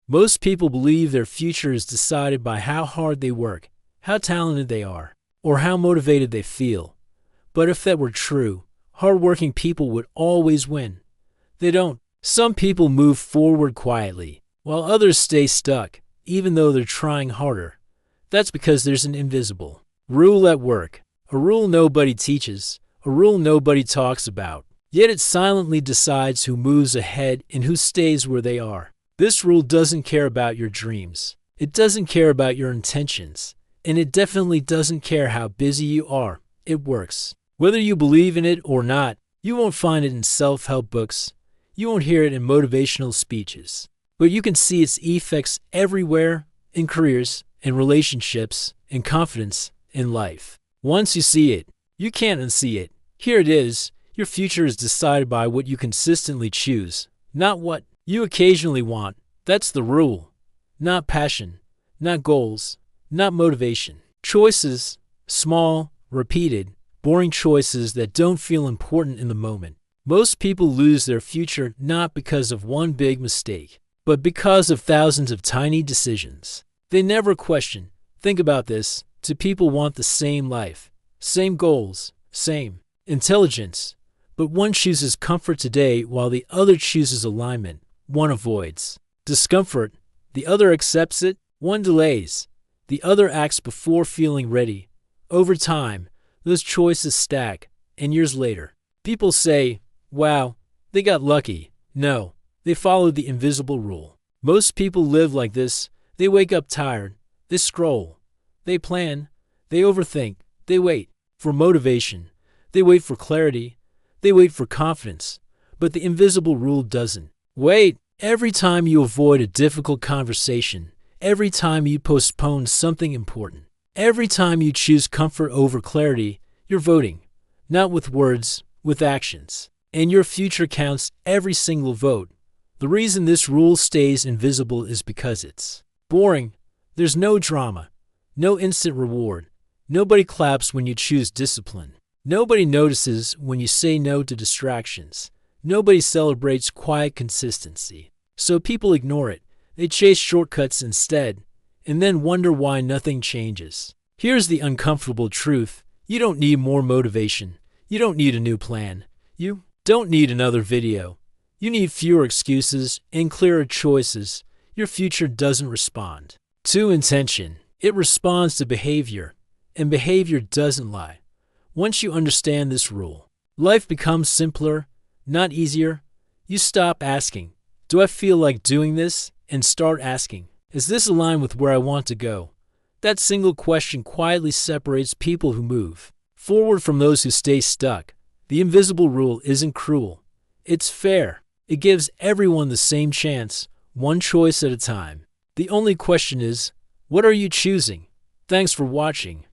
Most people believe their future is decided by how hard they work, how talented they are, or how motivated they feel. But if that were true, hardworking people would always win. They don't. Some people move forward quietly, while others stay stuck, even though they're trying harder. That's because there's an invisible rule at work, a rule nobody teaches, a rule nobody talks about. Yet it silently decides who moves ahead and who stays where they are. This rule doesn't care about your dreams. It doesn't care about your intentions. And it definitely doesn't care how busy you are. It works. Whether you believe in it or not, you won't find it in self-help books. You won't hear it in motivational speeches. But you can see its effects everywhere, in careers, in relationships, in confidence, in life. Once you see it, you can't unsee it. Here it is. Your future is decided by what you consistently choose, not what you occasionally want. That's the rule. Not passion, not goals, not motivation. Choices, small, repeated, boring choices that don't feel important in the moment. Most people lose their future not because of one big mistake, but because of thousands of tiny decisions. They never question. Think about this. Do people want the same life, same goals, same intelligence? But one chooses comfort today while the other chooses alignment. One avoids discomfort, the other accepts it. One delays, the other acts before feeling ready. Over time, those choices stack, and years later, people say, wow, they got lucky. No, they followed the invisible rule. Most people live like this. They wake up tired. They scroll. They plan. They overthink. They wait for motivation. They wait for clarity. They wait for confidence, but the invisible rule doesn't wait. Every time you avoid a difficult conversation, every time you postpone something important, every time you choose comfort over clarity, you're voting, not with words, with actions. And your future counts every single vote. The reason this rule stays invisible is because it's boring. There's no drama, no instant reward. Nobody claps when you choose discipline. Nobody notices when you say no to distractions. Nobody celebrates quiet consistency. So people ignore it. They chase shortcuts instead, and then wonder why nothing changes. Here's the uncomfortable truth. You don't need more motivation. You don't need a new plan. You don't need another video. You need fewer excuses and clearer choices. Your future doesn't respond to intention. It responds to behavior, and behavior doesn't lie. Once you understand this rule, life becomes simpler, not easier. You stop asking, do I feel like doing this? And start asking, is this aligned with where I want to go? That single question quietly separates people who move forward from those who stay stuck. The invisible rule isn't cruel. It's fair. It gives everyone the same chance, one choice at a time. The only question is, what are you choosing? Thanks for watching.